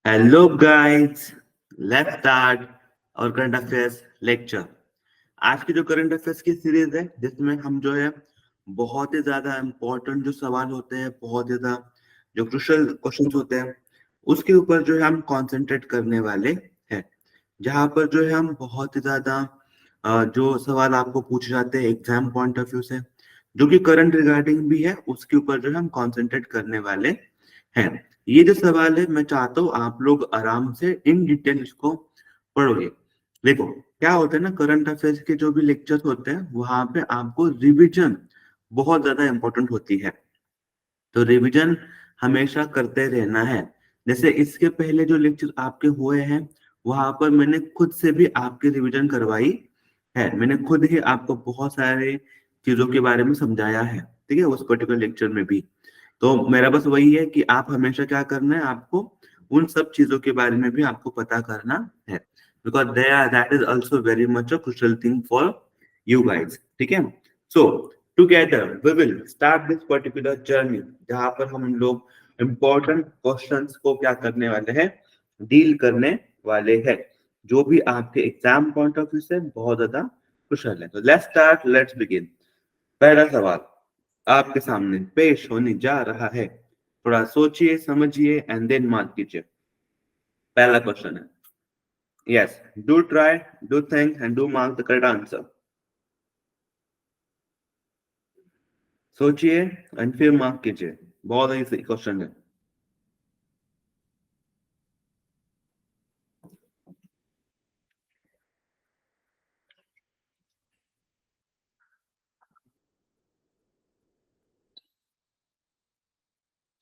Hello guys, let's start और current affairs lecture. आज की जो करंट अफेयर्स की सीरीज है जिसमें हम जो है बहुत ही ज्यादा इम्पोर्टेंट जो सवाल होते हैं, बहुत ही ज्यादा जो क्रुशियल क्वेश्चंस होते हैं उसके ऊपर जो है हम कंसंट्रेट करने वाले हैं। जहां पर जो है हम बहुत ही ज्यादा जो सवाल आपको पूछे जाते हैं एग्जाम पॉइंट ऑफ व्यू से, जो कि करंट रिगार्डिंग भी है, उसके ऊपर जो है हम कंसंट्रेट करने वाले हैं। ये जो सवाल है मैं चाहता हूँ आप लोग आराम से इन डिटेल इसको पढ़ोगे। देखो क्या होता है ना, करंट अफेयर्स के जो भी लेक्चर्स होते हैं वहां पे आपको रिवीजन बहुत ज्यादा इंपॉर्टेंट होती है, तो रिवीजन हमेशा करते रहना है। जैसे इसके पहले जो लेक्चर आपके हुए हैं वहां पर मैंने खुद से भी आपकी रिवीजन करवाई है, मैंने खुद ही आपको बहुत सारे चीजों के बारे में समझाया है, ठीक है, उस पर्टिकुलर लेक्चर में भी। तो मेरा बस वही है कि आप हमेशा क्या करना है, आपको उन सब चीजों के बारे में भी आपको पता करना है, because that is also very much a crucial thing for you guys, ठीक है। So together we will start this particular journey जहां पर हम लोग इम्पोर्टेंट क्वेश्चंस को क्या करने वाले हैं, डील करने वाले हैं, जो भी आपके एग्जाम पॉइंट ऑफ व्यू से बहुत ज्यादा क्रुशियल है। तो लेट्स स्टार्ट, लेट्स बिगिन। पहला सवाल आपके सामने पेश होने जा रहा है, थोड़ा सोचिए समझिए एंड देन मार्क कीजिए। पहला क्वेश्चन है, yes, do try, do think and do mark the correct answer. सोचिए एंड फिर मार्क कीजिए, बहुत ही सही क्वेश्चन है।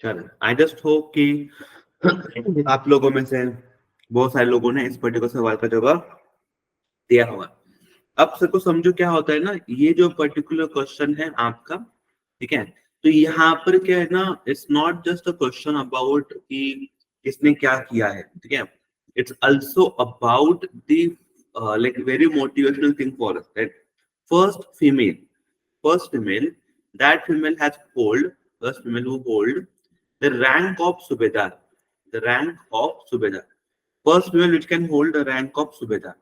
चलो आई जस्ट होप कि आप लोगों में से बहुत सारे लोगों ने इस पर्टिकुलर सवाल का जवाब दिया होगा। अब सबको समझो क्या होता है ना, ये जो पर्टिकुलर क्वेश्चन है आपका, ठीक है, तो यहाँ पर क्या है ना, it's not just a question about कि किसने क्या किया है, ठीक है, it's also about the like very motivational thing for us, right. First female, first female, that female has hold, first female who hold the rank of subedar, the rank of subedar, first female which can hold the rank of subedar,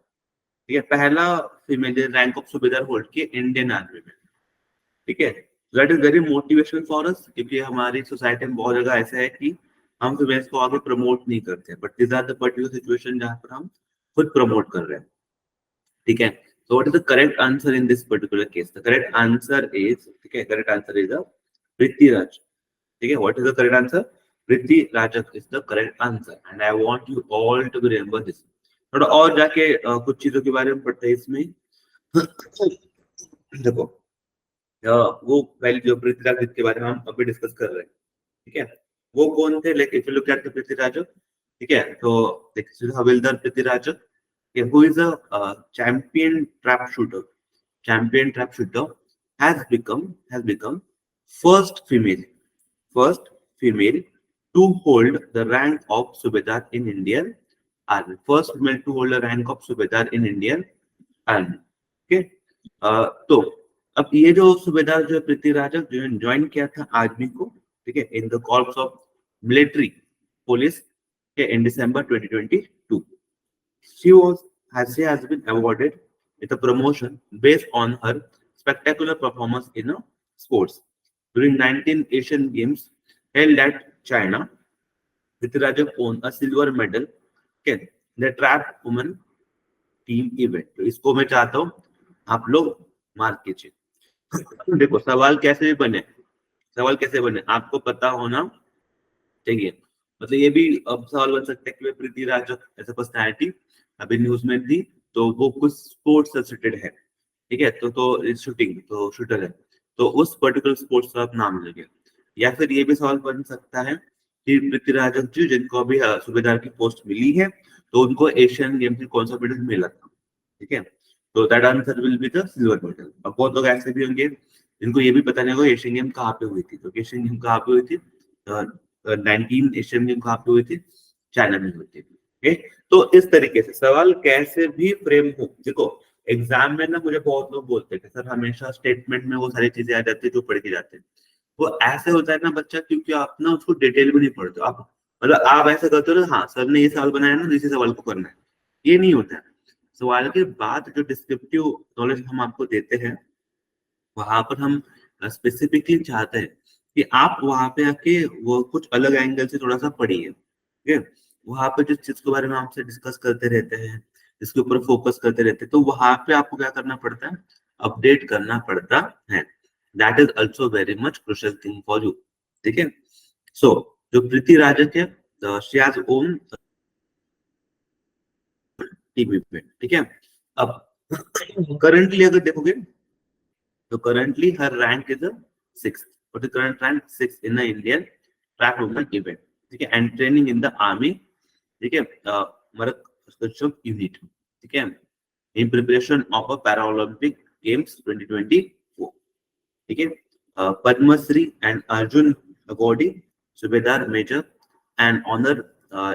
ठीक है, पहला female rank of सूबेदार hold किए Indian army में, ठीक है। That is very motivational for us, क्योंकि हमारी सोसाइटी में बहुत जगह ऐसा है कि हम फीमेल्स को आगे प्रमोट नहीं करते, but this are the particular situation जहां पर हम खुद प्रमोट कर रहे हैं, ठीक है। So what is the correct answer in this particular case? The correct answer is, ठीक है, correct answer is a Prithviraj, ठीक है। What is the correct answer? Prithviraj is the correct answer, and I want you all to remember this. थोड़ा और जाके कुछ चीजों के बारे में पढ़ते हैं इसमें। देखो वो पहले जो पृथ्वीराज के बारे में हम अभी डिस्कस कर रहे हैं, ठीक है, वो कौन थे, लेकिन if you look at the Prithviraj, ठीक है, तो देखिए हविलदार Prithviraj, who is a champion trap shooter, champion trap shooter, has become first female, first female to hold the rank of Subedar in Indian Army, first female to hold the rank of Subedar in Indian Army, okay। तो अब ये जो सूबेदार जो पृथ्वीराज जो join किया था army को, ठीक है, in the corps of military police के इन December 2022, she was she has been awarded with a promotion based on her spectacular performance in sports during 19 Asian Games held at China. Prithviraj won a silver medal, okay, in the trap woman team event. तो इसको मैं चाहता हूँ आप लोग mark कीजिए। देखो सवाल कैसे भी बने, सवाल कैसे बने आपको पता होना चाहिए। मतलब ये भी अब सवाल बन सकता है कि पृथ्वीराज ऐसा पर्सनैलिटी अभी न्यूज में थी, तो वो कुछ स्पोर्ट्स से रिलेटेड है, ठीक है, तो शूटिंग तो शूटर है, तो उस पर्टिकुलर स्पोर्ट्स का आप नाम लेंगे। या फिर ये भी सवाल बन सकता है कि पृथ्वीराज जी जिनको अभी सूबेदार की पोस्ट मिली है, तो उनको एशियन गेम्स में कौन सा मेडल मिला था, ठीक है, तो that answer will be the silver medal. अब बहुत लोग ऐसे भी होंगे जिनको ये भी पता नहीं होगा एशियन गेम कहाँ पे हुई थी, तो एशियन गेम कहाँ पे हुई थी, 19 एशियन गेम कहाँ पे हुई थी, चाइना में हुई थी, ओके। तो इस तरीके से सवाल कैसे भी फ्रेम हो, देखो एग्जाम में ना मुझे बहुत लोग बोलते हैं कि सर हमेशा स्टेटमेंट में वो सारी चीजें आ जाती है जो पढ़ के जाते हैं, वो ऐसे होता है ना बच्चा, क्योंकि आप ना उसको डिटेल में नहीं पढ़ते, आप मतलब आप ऐसा करते हो ना, हाँ सर ने ये सवाल बनाया ना, तो इसी सवाल को करना है, ये नहीं होता है। सवाल के बाद जो डिस्क्रिप्टिव नॉलेज हम आपको देते हैं, वहां पर हम स्पेसिफिकली चाहते हैं कि आप वहां पे आके वो कुछ अलग एंगल से थोड़ा सा पढ़िए, ठीक है। वहां पे जिस चीज के बारे में आपसे डिस्कस करते रहते हैं, जिसके ऊपर फोकस करते रहते हैं, तो वहां पे आपको क्या करना पड़ता है, अपडेट करना पड़ता है। That is also very much crucial thing for you, ठीक है। सो जो प्रीति राजक है, शी हैज ओन टीवी पे, ठीक है। अब करंटली अगर देखोगे, तो currently her rank is a sixth. What is current rank? Sixth in the Indian track women event. ठीक है, and training in the army. ठीक है, मरक unit. ठीक है, in preparation of a Paralympic Games 2024. ठीक है, Padma Shri and Arjun Awardee, Subedar Major and Honor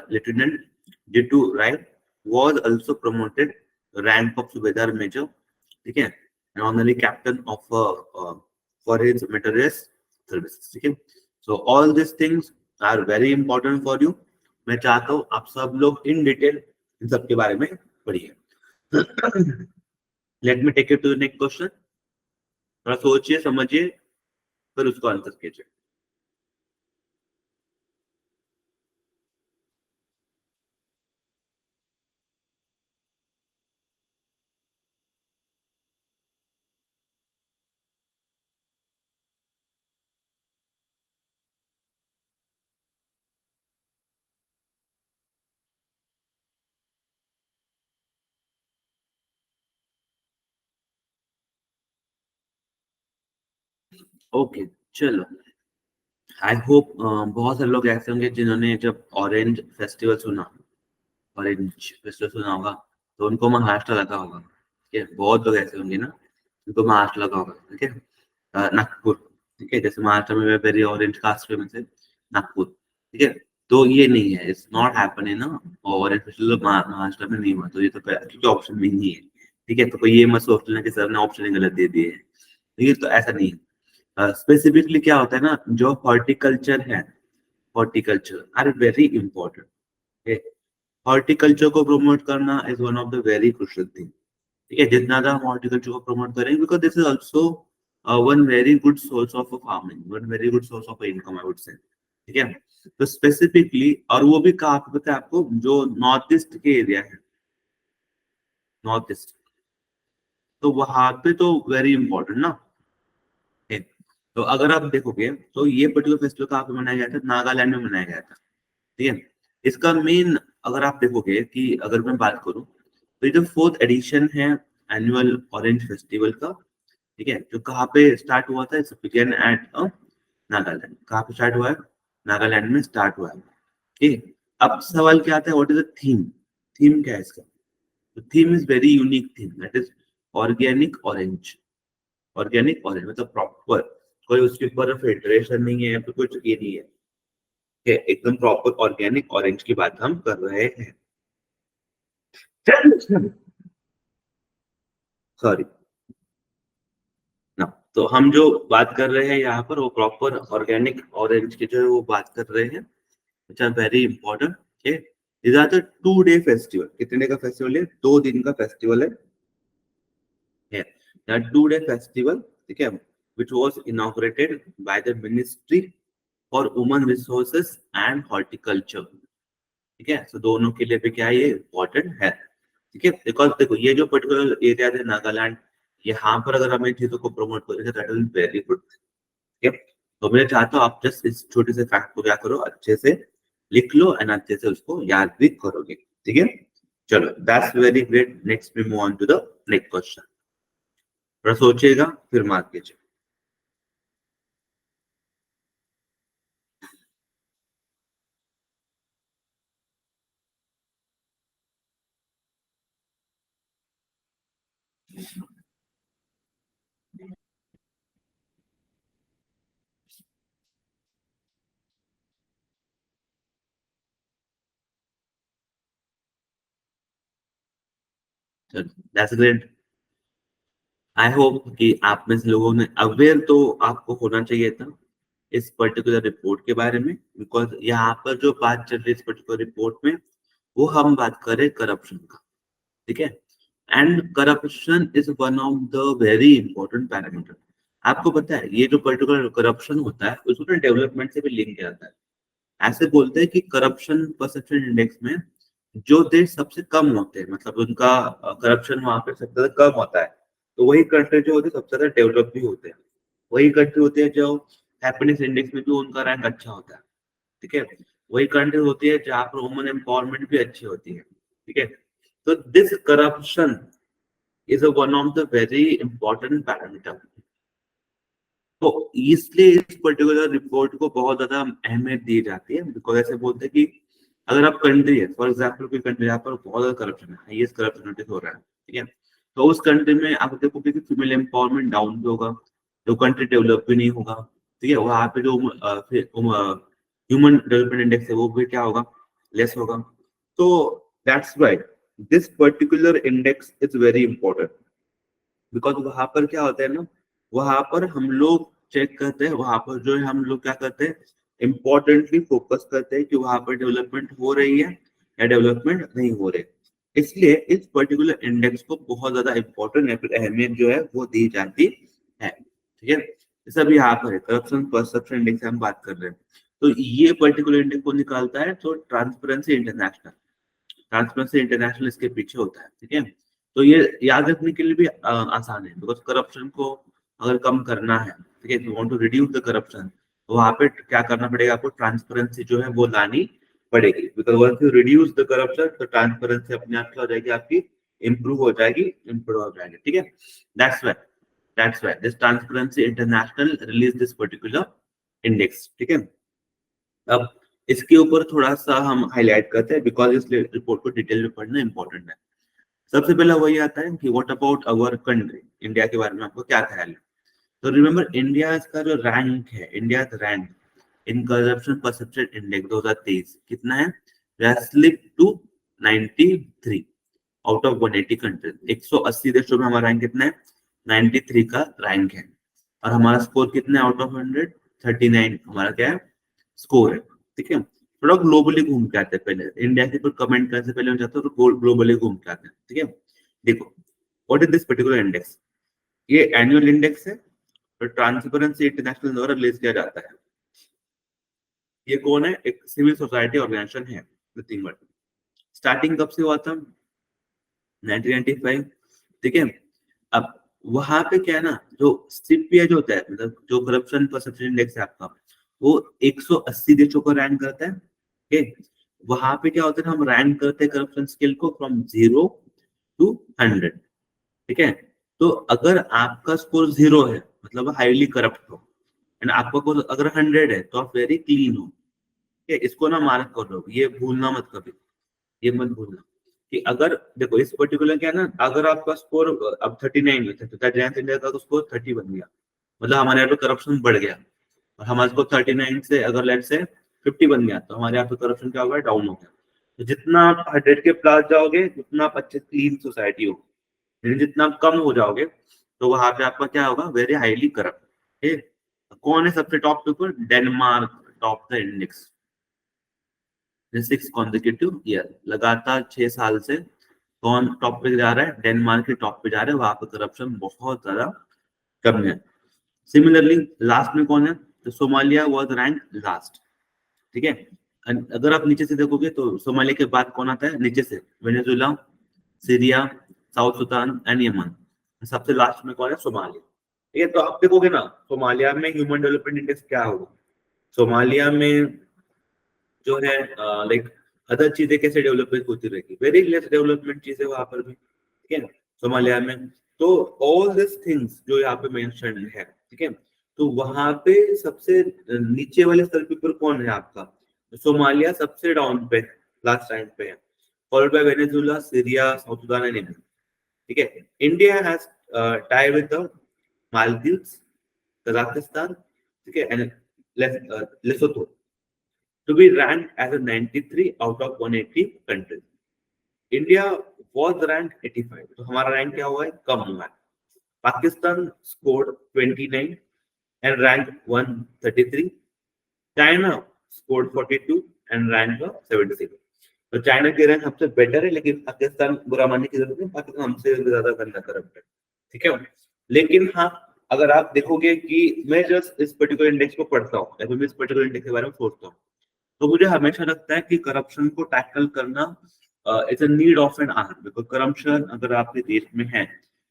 Lieutenant Jitu Rai was also promoted rank of Subedar Major. ठीक है, and honorary captain of for his meritorious services. ठीक है, so all these things are very important for you. मैं चाहता हूँ आप सब लोग इन डिटेल इन सब के बारे में पढ़िए. Let me take you to the next question. थोड़ा सोचिए समझिए फिर उसको आंसर कीजिए. ओके, चलो. आई होप बहुत सारे लोग ऐसे होंगे जिन्होंने जब ऑरेंज फेस्टिवल सुना, ऑरेंज फेस्टिवल सुना होगा, तो उनको महाराष्ट्र लगा होगा. ठीक है, बहुत लोग ऐसे होंगे ना, उनको महाराष्ट्र लगा होगा. ठीक है, नागपुर. ठीक है, जैसे महाराष्ट्र में वेरी ऑरेंज कास्ट फेमस है, नागपुर. ठीक है, तो ये नहीं है, इट्स नॉट हैपनिंग ना. ऑरेंज फेस्टिवल महाराष्ट्र में नहीं हुआ, तो ये तो क्योंकि ऑप्शन में ही नहीं है. ठीक है, तो कोई ये मत सोच लेना कि सर ने ऑप्शन ही गलत दे दिए है. ठीक है, तो ऐसा नहीं है. स्पेसिफिकली क्या होता है ना, जो हॉर्टिकल्चर है, horticulture are very important. Horticulture को प्रमोट करना is one of the very crucial thing. ठीक है, जितना ज्यादा हम हॉर्टिकल्चर को प्रमोट करेंगे, because this is also one very good source of farming, one very good source of income I would say. ठीक है, तो स्पेसिफिकली, और वो भी कहाँ पे पता है आपको, जो नॉर्थ ईस्ट के एरिया है, नॉर्थ ईस्ट, तो वहां पे तो वेरी इंपॉर्टेंट ना. है. तो अगर आप देखोगे, तो ये पर्टिकुलर फेस्टिवल कहाँ पे मनाया गया था, नागालैंड में मनाया गया था. ठीक है, इसका मेन, अगर आप देखोगे कि अगर मैं बात करूं, तो ये जो फोर्थ एडिशन है एनुअल ऑरेंज फेस्टिवल का, ठीक है, जो कहाँ पे स्टार्ट हुआ था, इट्स बिगन एट नागालैंड. कहाँ पे स्टार्ट हुआ है, नागालैंड में स्टार्ट हुआ है. ठीक है, अब सवाल क्या आता है, what is the theme. Theme क्या है इसका. Theme is very unique theme, that is organic orange. Organic orange मतलब प्रॉपर, कोई उसके ऊपर फिल्ट्रेशन नहीं है, तो कुछ ये नहीं है. ठीक है, एकदम प्रॉपर ऑर्गेनिक ऑरेंज की बात हम कर रहे हैं. सॉरी ना. तो हम जो बात कर रहे हैं यहाँ पर, वो प्रॉपर ऑर्गेनिक ऑरेंज की जो है वो बात कर रहे हैं. अच्छा, वेरी इंपॉर्टेंट. ठीक है, this are the 2 day festival. कितने का फेस्टिवल है, 2 दिन का फेस्टिवल है. 2 डे फेस्टिवल. ठीक है, which was inaugurated by the Ministry for Women Resources and Horticulture. ठीक है, तो दोनों के लिए भी क्या है, ये इम्पोर्टेंट है. ठीक है, बिकॉज देखो ये जो पर्टिकुलर एरिया है नागालैंड, यहाँ पर अगर हम इन चीजों को प्रमोट करेंगे, दैट इज वेरी गुड. ठीक है, तो मैं चाहता हूँ आप जस्ट इस छोटे से फैक्ट को क्या करो, अच्छे से लिख लो एंड अच्छे से उसको याद भी करोगे. ठीक है, चलो, that's very great. Next we move on to the next question. थोड़ा सोचिएगा फिर मार्क कीजिए. चलो, दैट्स ग्रेट. आई होप कि आप में से लोगों ने अवेयर तो आपको होना चाहिए था. इस पर्टिकुलर रिपोर्ट के बारे में, बिकॉज यहाँ पर जो बात चल रही है इस पर्टिकुलर रिपोर्ट में, वो हम बात करें करप्शन का, ठीक है। And corruption is one of the very important parameter. आपको पता है ये जो पर्टिकुलर करप्शन होता है उसको डेवलपमेंट से भी लिंक किया जाता है। ऐसे बोलते हैं कि करप्शन परसेप्शन इंडेक्स में जो देश सबसे कम होते हैं, मतलब उनका करप्शन वहां पे सबसे ज्यादा कम होता है, तो वही कंट्री जो होती है सबसे ज्यादा डेवलप भी होते हैं। वही कंट्री होती है जो हैप्पीनेस इंडेक्स में भी उनका रैंक अच्छा होता है, ठीक है। वही कंट्री होती है जहाँ पर वुमन एम्पावरमेंट भी अच्छी होती है, ठीक है। तो this corruption is one of the very important parameter. तो इसलिए इस पर्टिकुलर रिपोर्ट को बहुत ज्यादा अहमियत दी जाती है, बिकॉज ऐसे बोलते हैं कि अगर आप कंट्री है, फॉर एग्जाम्पल कोई कंट्री यहाँ पर बहुत ज्यादा करप्शन है, हाईएस्ट करप्शन नोटिस हो रहा है, ठीक है, तो उस कंट्री में आप देखोगे कि फीमेल एम्पावरमेंट डाउन भी होगा, जो कंट्री डेवलप भी नहीं होगा, ठीक है। वहां पे जो ह्यूमन डेवलपमेंट इंडेक्स है वो भी क्या होगा, लेस होगा। तो that's why this particular index is very important, because वहां पर क्या होता है ना, वहां पर हम लोग चेक करते हैं, वहां पर जो है हम लोग क्या करते हैं, इम्पोर्टेंटली फोकस करते हैं कि वहां पर डेवलपमेंट हो रही है या डेवलपमेंट नहीं हो रही। इसलिए इस पर्टिकुलर इंडेक्स को बहुत ज्यादा इंपॉर्टेंट या फिर अहमियत जो है वो दी जाती है, ठीक है। जैसे अभी यहाँ पर करप्शन परसेप्शन इंडेक्स हम बात कर रहे हैं, तो ये पर्टिकुलर इंडेक्स को निकालता है तो ट्रांसपेरेंसी इंटरनेशनल। ट्रांसपेरेंसी इंटरनेशनल इसके पीछे होता है, ठीक है। तो ये याद रखने के लिए भी आसान है, बिकॉज करप्शन को अगर कम करना है, ठीक है, you want to reduce the corruption, तो वहां पे क्या करना पड़ेगा आपको, ट्रांसपेरेंसी जो है वो लानी पड़ेगी। Because once you reduce the corruption तो ट्रांसपेरेंसी अपने आप क्या हो जाएगी आपकी, इंप्रूव हो जाएगी, इंप्रूव हो जाएगी, ठीक है। That's why this transparency international release this particular index, ठीक है। अब इसके ऊपर थोड़ा सा हम हाईलाइट करते हैं, बिकॉज इस रिपोर्ट को डिटेल में पढ़ना इंपॉर्टेंट है। सबसे पहला वही आता है कि what about our country, India के बारे में आपको क्या ख्याल है। तो रिमेंबर इंडिया का जो रैंक है, India rank in corruption perception index 2023 कितना है, slip to 93 out of 180 countries. 180 देशों में हमारा रैंक कितना है, 93 का रैंक है। और हमारा स्कोर कितना है आउट ऑफ 100, 39 हमारा क्या है स्कोर है, ठीक है। थोड़ा ग्लोबली घूम के आते हैं, पहले इंडिया के ऊपर कमेंट करने से पहले हम चाहते हैं तो ग्लोबली घूम के आते हैं, ठीक है। देखो what is this particular index, ये एनुअल इंडेक्स है, तो ट्रांसपेरेंसी इंटरनेशनल द्वारा रिलीज किया जाता है। ये कौन है, एक सिविल सोसाइटी ऑर्गेनाइजेशन है, नथिंग बट। स्टार्टिंग कब से हुआ था, 1995, ठीक है। अब वहां पे क्या है ना, जो सीपीआई जो होता है, मतलब जो करप्शन परसेप्शन इंडेक्स है आपका, वो 180 देशों को रैंक करता है, ठीक है। वहां पे क्या होता है, हम रैंक करते हैं करप्शन स्केल को फ्रॉम 0 टू 100, ठीक है। तो अगर आपका स्कोर 0 है मतलब हाईली करप्ट हो, एंड आपका स्कोर अगर 100 है तो आप वेरी क्लीन हो, ठीक है। इसको ना मार्क कर लो, ये भूलना मत कभी, ये मत भूलना कि अगर देखो इस पर्टिकुलर क्या है ना, अगर आपका स्कोर अब 39 है तो जैन इंडिया का स्कोर 30 बन गया, मतलब हमारे यहाँ पे करप्शन बढ़ गया। और हमारे स्कोर 39 से अगर लेट से 50 बन गया तो हमारे यहाँ पे करप्शन क्या होगा, डाउन हो गया। तो जितना आप 100 के प्लस जाओगे उतना आप अच्छे क्लीन सोसाइटी हो, लेकिन जितना आप कम हो जाओगे तो वहां पे आपका क्या होगा, वेरी हाईली करप्ट, ठीक। कौन है सबसे टॉप पे ऊपर, Denmark top the index, 6 consecutive year, लगातार 6 साल से कौन टॉप पे जा रहा है, डेनमार्क के टॉप पे जा रहे हैं, वहां पे करप्शन बहुत ज्यादा कम है। सिमिलरली लास्ट में कौन है, तो सोमालिया वाज रैंक लास्ट, ठीक है। अगर आप नीचे से देखोगे तो सोमालिया के बाद कौन आता है नीचे से, Venezuela, Syria, south Sudan and Yemen. सबसे लास्ट में कौन है, सोमालिया, ठीक है। तो आप देखोगे ना सोमालिया में ह्यूमन डेवलपमेंट इंडेक्स क्या होगा, सोमालिया में जो है लाइक अदर चीजें कैसे डेवलपमेंट होती रहेगी, वेरी लेस डेवलपमेंट चीजें वहां पर भी, ठीक है, सोमालिया में। तो ऑल दिस थिंग्स जो यहाँ पे मेंशन है, ठीक है। तो वहां पे सबसे नीचे वाले स्तर के ऊपर कौन है आपका, सोमालिया सबसे डाउन पे, लास्ट टाइम पे है, followed by Venezuela, Syria, south Sudan and Yemen, ठीक है। India has tie with the Maldives, Kazakhstan, ठीक है, and Lesotho to be ranked as a 93 out of 180 countries. India was ranked 85, तो हमारा रैंक क्या हुआ है, कम हुआ है। Pakistan scored 29 and ranked 133, China scored 42 and rank 76। तो चाइना की रैंक हमसे बेटर है, लेकिन पाकिस्तान बुरा मानने की जरूरत नहीं, पाकिस्तान हमसे ज्यादा गंदा करप्ट है, ठीक है। लेकिन हाँ, अगर आप देखोगे कि मैं जस्ट इस पर्टिकुलर इंडेक्स को पढ़ता हूँ या फिर मैं इस पर्टिकुलर इंडेक्स के बारे में सोचता हूँ, तो मुझे हमेशा लगता है कि करप्शन को टैकल करना it's a need of an hour, because corruption अगर आपके देश में है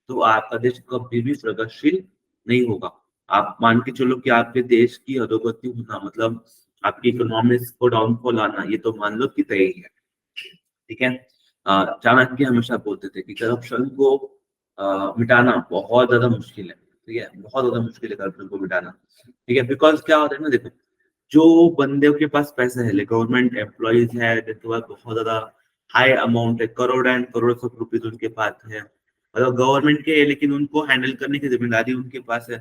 तो आपका देश कभी भी प्रगतिशील नहीं होगा। आप मान के चलो कि आपके देश की अधोगति होना मतलब आपकी इकोनॉमिक्स को डाउनफॉल आना, ये तो मान लो कि तय ही है, ठीक है। चाणक्य हमेशा बोलते थे कि करप्शन को मिटाना बहुत ज्यादा मुश्किल है, ठीक है, बहुत ज्यादा मुश्किल है करप्शन को मिटाना, ठीक है। बिकॉज क्या होता है ना, देखो, जो बंदे के पास पैसे है, गवर्नमेंट एम्प्लॉइज है जिनके पास बहुत ज्यादा हाई अमाउंट है, crore and crore of rupees उनके पास है, मतलब गवर्नमेंट के है, लेकिन उनको हैंडल करने की जिम्मेदारी उनके पास है,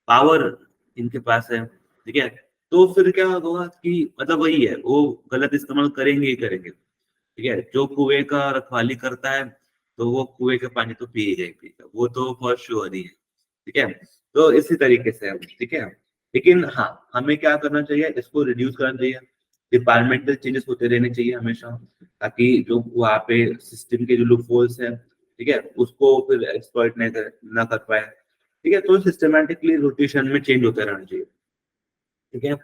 पावर इनके पास है, ठीक है। तो फिर क्या होगा कि मतलब वही है, वो गलत इस्तेमाल करेंगे ही करेंगे, ठीक है। जो कुएं का रखवाली करता है तो वो कुएं का पानी तो पिएगा ही पिएगा, वो तो फॉर श्योर ही है, ठीक है। तो इसी तरीके से ठीक है। लेकिन हाँ, हमें क्या करना चाहिए, इसको रिड्यूस करना चाहिए, डिपार्टमेंटल चेंजेस होते रहने चाहिए हमेशा, ताकि जो वहाँ पे सिस्टम के जो लूप होल्स है, ठीक है, उसको फिर एक्सप्लॉइट ना कर पाए, ठीक है। तो सिस्टमेटिकली रोटेशन में चेंज होते रहना चाहिए, ठीक है।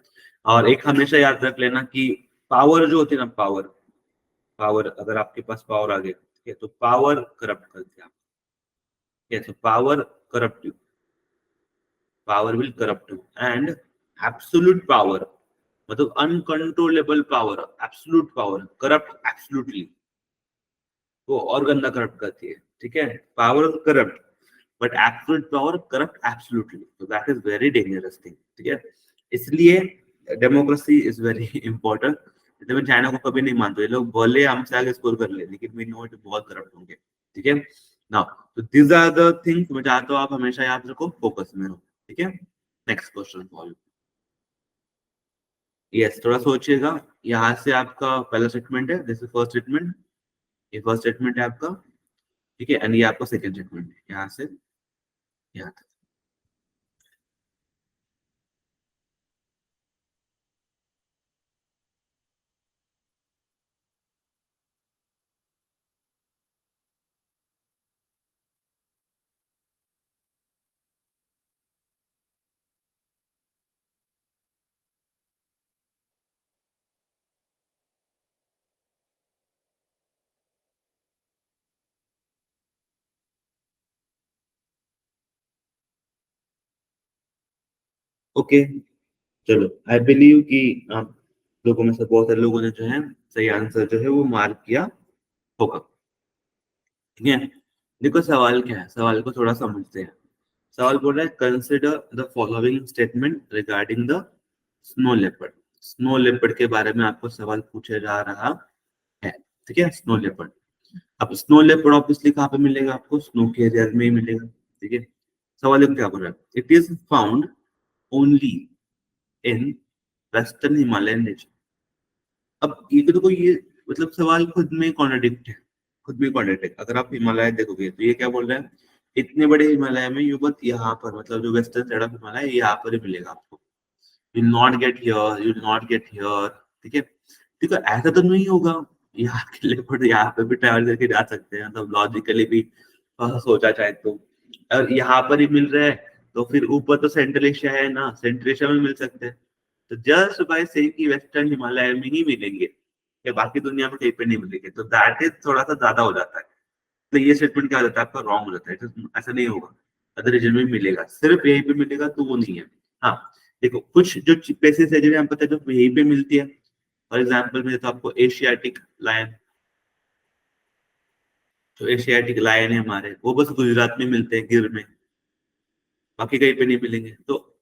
और एक हमेशा याद रख लेना कि पावर जो होती है ना, पावर पावर अगर आपके पास पावर आ गया, ठीक है, तो पावर करप्ट करते हैं आप, ठीक है। तो power will corrupt you and absolute power मतलब uncontrollable power, absolute power corrupt absolutely, वो और गंदा करप्ट करती है, ठीक है। Power corrupt but absolute power corrupt absolutely, तो that is very dangerous thing, ठीक है। इसलिए डेमोक्रेसी इज वेरी इंपॉर्टेंट। जैसे मैं चाइना को कभी नहीं मानता, ये लोग भले हमसे आगे स्कोर कर ले, लेकिन वी नो इट बहुत करप्ट होंगे, ठीक है ना। तो दीज आर द थिंग्स मैं चाहता हूँ आप हमेशा याद रखो, फोकस में हो, ठीक है। Next question for you. Yes, थोड़ा सोचिएगा। यहाँ से आपका पहला स्टेटमेंट है, दिस इज फर्स्ट स्टेटमेंट, ये फर्स्ट स्टेटमेंट है आपका, ठीक है। एंड ये आपका सेकंड स्टेटमेंट है, यहाँ से यहाँ तक। ओके, चलो, आई बिलीव कि आप लोगों में से बहुत सारे लोगों ने जो है सही आंसर जो है वो मार्क किया होगा, ठीक है। देखो सवाल क्या है, सवाल को थोड़ा समझते हैं। सवाल बोल रहा है consider the following statement regarding the snow leopard. Snow leopard के बारे में आपको सवाल पूछा जा रहा है, ठीक है। स्नो लेपर्ड, अब स्नो लेपर्ड ऑब्वियसली कहाँ पे मिलेगा, आपको स्नो के एरिया में ही मिलेगा, ठीक है। सवाल देखो क्या बोल रहा है, it is found only in western Himalayan region. अब ये तो देखो, ये मतलब सवाल खुद में कॉन्ट्रडिक्ट है, खुद में कॉन्ट्रडिक्ट है। अगर आप हिमालय देखोगे तो ये क्या बोल रहा है, इतने बड़े हिमालय में यू बट यहाँ पर मतलब जो वेस्टर्न साइड ऑफ हिमालय है यहाँ पर ही मिलेगा आपको, you not get here, you not get here, ठीक है। ठीक है, ऐसा तो नहीं होगा, यहाँ के लिए बट यहाँ पे भी ट्रैवल करके जा सकते हैं, मतलब लॉजिकली भी सोचा जाए तो। और यहाँ पर ही मिल रहा है तो फिर ऊपर तो सेंट्रल एशिया है ना, सेंट्रल एशिया में मिल सकते हैं। तो जस्ट बाय सेइंग कि वेस्टर्न हिमालय में ही मिलेंगे या बाकी दुनिया में कहीं पे नहीं मिलेंगे, तो दैट इज थोड़ा सा ज्यादा हो जाता है। तो ये स्टेटमेंट क्या हो जाता है आपका, रॉन्ग हो जाता है। तो ऐसा नहीं होगा, अदर रीजन में मिलेगा, सिर्फ यहीं पे मिलेगा तो वो नहीं है। हाँ, देखो कुछ जो प्लेसेस है जिन्हें हम पता है जो यहीं पे मिलती है, फॉर एग्जाम्पल में तो आपको एशियाटिक लायन, जो एशियाटिक लायन है हमारे, वो बस गुजरात में मिलते हैं, गिर में, बाकी कहीं पे नहीं मिलेंगे। तो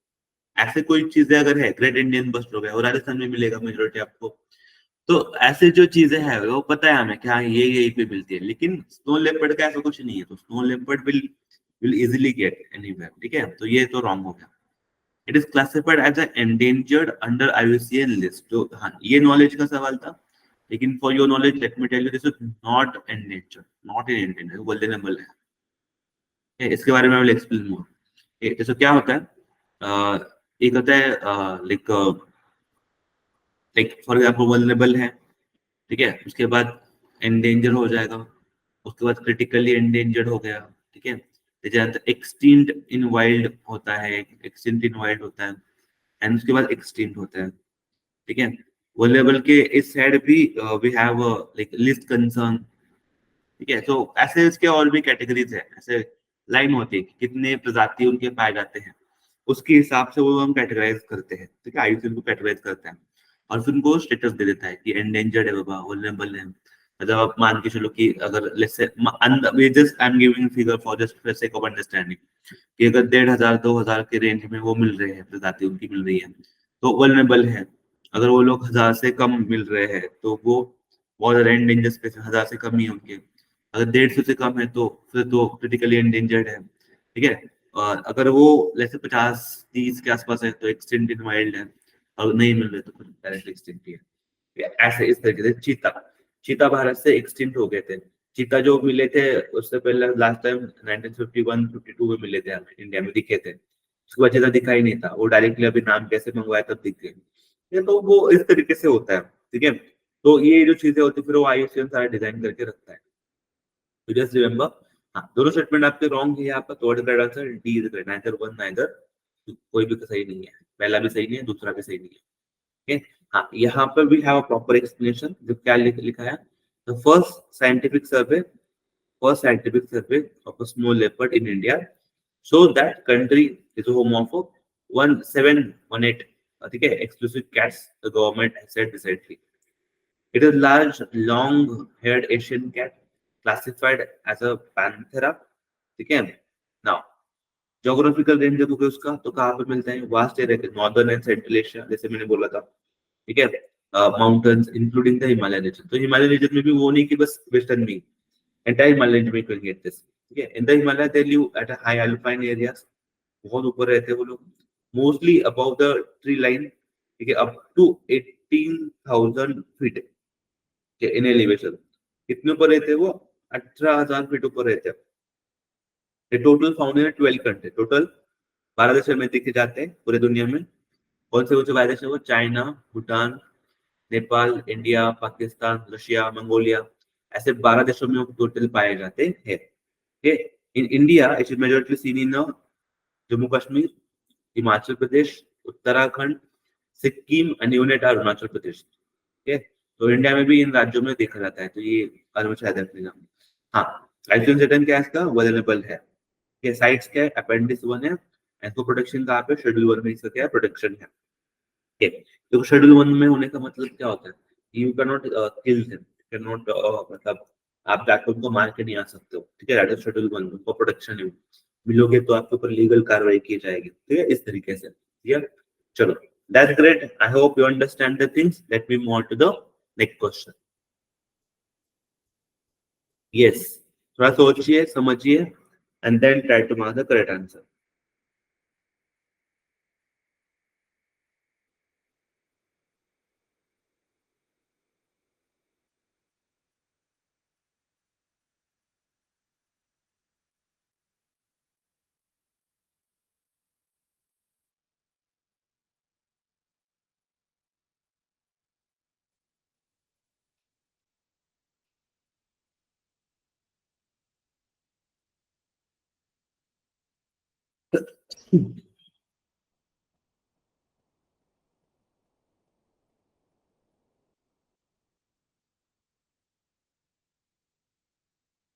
ऐसे कोई चीजें अगर है, ग्रेट इंडियन बस्ट हो गया, और राजस्थान में मिलेगा मेजोरिटी आपको। तो ऐसे जो चीजें हैं वो पता है हमें कि हाँ ये यहीं पे मिलती है, लेकिन स्नो लेपर्ड का ऐसा कुछ नहीं है, तो snow leopard will easily get anywhere, ठीक है। तो ये तो रॉन्ग हो गया। It is classified as endangered under IUCN list, तो हाँ ये नॉलेज का सवाल था, लेकिन for your knowledge let me tell you, this is not endangered, not in endangered, vulnerable है। इसके बारे में आई विल एक्सप्लेन मोर। जैसे क्या होता है, एक होता है like like for example vulnerable है, ठीक है, उसके बाद एंडेंजर हो जाएगा, उसके बाद क्रिटिकली एंडेंजर्ड हो गया, ठीक है, एक्सटिंक्ट इन वाइल्ड होता है, एक्सटिंक्ट इन वाइल्ड होता है, एंड उसके बाद एक्सटिंक्ट होता है, ठीक है। वल्नरेबल के इस साइड भी we have like list concern, ठीक है। तो ऐसे इसके और भी कैटेगरीज है, ऐसे लाइन होती है कि कितने प्रजाति उनके पाए जाते हैं, उसके हिसाब से वो हम कैटेगराइज करते हैं, ठीक है, आयु से उनको कैटेगराइज करते हैं और फिर उनको स्टेटस दे देता है कि एंडेंजर्ड है बाबा, वल्नरेबल है। मतलब आप मान के चलो कि अगर let's say just I am giving figure for just for sake of understanding कि अगर 1,500 2,000 के रेंज में वो मिल रहे हैं, प्रजाति उनकी मिल रही है, तो वल्नरेबल है। अगर वो लोग 1,000 से कम मिल रहे हैं तो वो बहुत ज्यादा एंडेंजर स्पेसीज, 1,000 से कम ही है उनके। अगर 150 से कम है तो फिर तो क्रिटिकली एंडेंजर्ड है, ठीक है। और अगर वो जैसे 50-30 के आसपास है तो एक्सटिंक्ट इन वाइल्ड है, और नहीं मिल रहे तो फिर डायरेक्ट एक्सटिंक्ट ही है। ऐसे इस तरीके से चीता, चीता भारत से एक्सटिंक्ट हो गए थे। चीता जो मिले थे उससे पहले लास्ट टाइम 1951-52 में मिले थे, हमें इंडिया में दिखे थे, उसके बाद चीता दिखा ही नहीं था, वो डायरेक्टली अभी नाम कैसे मंगवाया तब दिख गए। ये तो वो इस तरीके से होता है, ठीक है। तो ये जो चीजें होती है फिर वो आईयूसीएन सारा डिजाइन करके रखता है। तो जस्ट रिमेंबर, हाँ दोनों स्टेटमेंट आपके रॉन्ग है, आपका third correct answer D is correct, neither one neither, कोई भी सही नहीं है, पहला भी सही नहीं है, दूसरा भी सही नहीं है, ओके। हाँ यहाँ पर भी हैव अ प्रॉपर एक्सप्लेनेशन, जो क्या लिखा है, the first scientific survey of a snow leopard in India shows that country is home of 1718, ठीक है, exclusive cats, the government has said recently. It is large, long-haired Asian cat classified as a Panthera, ठीक है। Now, geographical range देखोगे उसका तो कहाँ पर मिलता है, vast area, northern and central Asia, जैसे मैंने बोला था, ठीक है। Mountains including the Himalaya region, तो हिमालय रीजन में भी वो नहीं कि बस वेस्टर्न में, एंटायर हिमालय रीजन में you will get this, ठीक है। In the Himalaya they live at a high alpine areas, बहुत ऊपर रहते हैं वो लोग, mostly above the tree line, ठीक है, up to 18,000 feet in elevation. कितने ऊपर रहते हैं वो, 18,000 फीट ऊपर रहते हैं। Total found in 12 country, total 12 देशों में देखे जाते हैं पूरे दुनिया में। कौन से ऊंचे 12 देश है वो, China, Bhutan, Nepal, India, Pakistan, Russia, Mongolia, ऐसे 12 देशों में टोटल पाए जाते हैं। In India it is majority seen in Jammu Kashmir, Himachal Pradesh, Uttarakhand, Sikkim and unit Arunachal Pradesh, ठीक है। तो इंडिया में भी इन राज्यों में देखा जाता है, तो ये शायद अफ्रीका में। हाँ, आइसोलेशन सेटन क्या है इसका, वल्नरेबल है, ये साइट्स क्या है, अपेंडिक्स 1 है, इसको प्रोटेक्शन कहाँ पे, शेड्यूल 1 में इसका क्या है, प्रोटेक्शन है, ठीक है। तो शेड्यूल 1 में होने का मतलब क्या होता है, you can not kill them, can not, मतलब आप जाकर उनको मार के नहीं आ सकते हो, ठीक है, दैट इज शेड्यूल 1, उनको प्रोटेक्शन है, मिलोगे तो आपके ऊपर लीगल कार्रवाई की जाएगी, ठीक है, इस तरीके से, ठीक है। चलो, that's great, I hope you understand the things, let me move on to the next question. Yes, थोड़ा सोचिए समझिए and then try to mark the correct answer.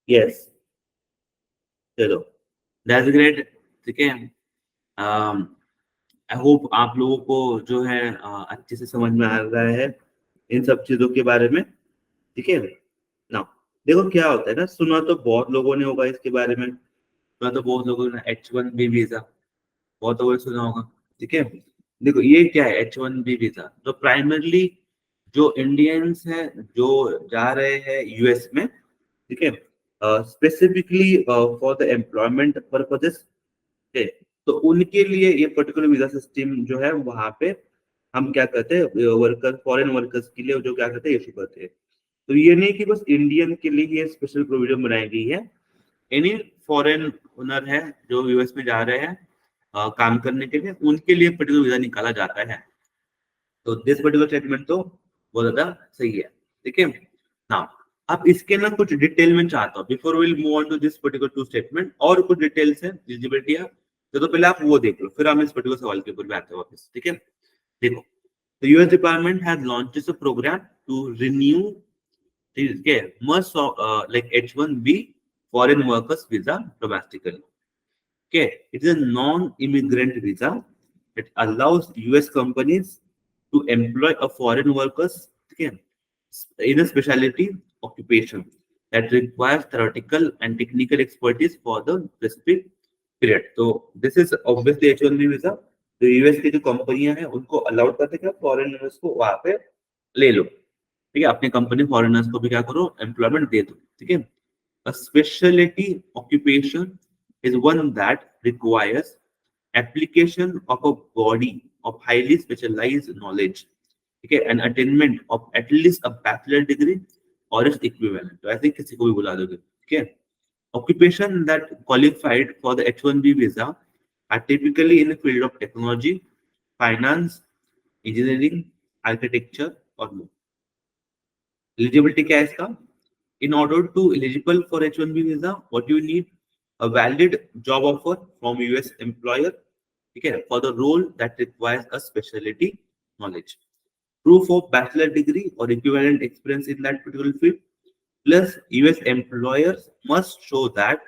Yes, चलो, दैट्स ग्रेट, ठीक है। आई होप आप लोगों को जो है अच्छे से समझ में आ रहा है इन सब चीजों के बारे में, ठीक है ना। देखो क्या होता है ना, सुना तो बहुत लोगों ने होगा इसके बारे में, सुना तो बहुत लोगों ने H1B वीजा, बहुत लोगों ने सुना होगा, ठीक है। देखो ये क्या है H1B वीजा, तो प्राइमरली जो इंडियंस हैं जो जा रहे हैं यूएस में, ठीक है, specifically for the employment purposes, है, तो उनके लिए ये पर्टिकुलर वीजा सिस्टम जो है वहां पे हम क्या करते हैं, वर्कर फॉरेन वर्कर्स के लिए जो क्या करते हैं इशू करते हैं। तो ये नहीं कि बस इंडियन के लिए ये स्पेशल प्रोविजन बनाई गई है, एनी फॉरेन ओनर है जो यूएस में जा रहे हैं काम करने के लिए, उनके लिए पर्टिकुलर वीजा निकाला जाता है। तो दिस पर्टिकुलर स्टेटमेंट तो बहुत ज्यादा सही है, ठीक है ना। अब इसके ना कुछ डिटेल में चाहता हूँ before will move on to this particular to statement, और कुछ डिटेल्स है एलिजिबिलिटी है, तो पहले आप वो देख लो, फिर हम इस पर्टिकुलर सवाल के ऊपर भी आते हैं वापस, ठीक है। देखो, the US Department has launched a program to renew, ठीक है, must like H1B foreign workers visa domestically. Okay, it is a non-immigrant visa that allows US companies to employ a foreign workers, okay, in a specialty occupation that requires theoretical and technical expertise for the specific period. So this is obviously H1B visa. तो US की जो कंपनियां हैं उनको allowed करते हैं कि foreigners को वहां पे ले लो, ठीक है, अपनी कंपनी फॉरेनर्स को भी क्या करो, एम्प्लॉयमेंट दे दो, ठीक है। A specialty occupation is one that requires application of a body of highly specialized knowledge, ठीक है, and attainment of at least a bachelor degree or its equivalent. तो ऐसे किसी को भी बुला दोगे, ठीक है। Occupation that qualified for the H1B visa are typically in the field of technology, finance, engineering, architecture or more. Eligibility क्या है इसका? In order to eligible for H1B visa, what you need? A valid job offer from US employer, okay, for the role that requires a specialty knowledge. Proof of bachelor degree or equivalent experience in that particular field. Plus, US employers must show that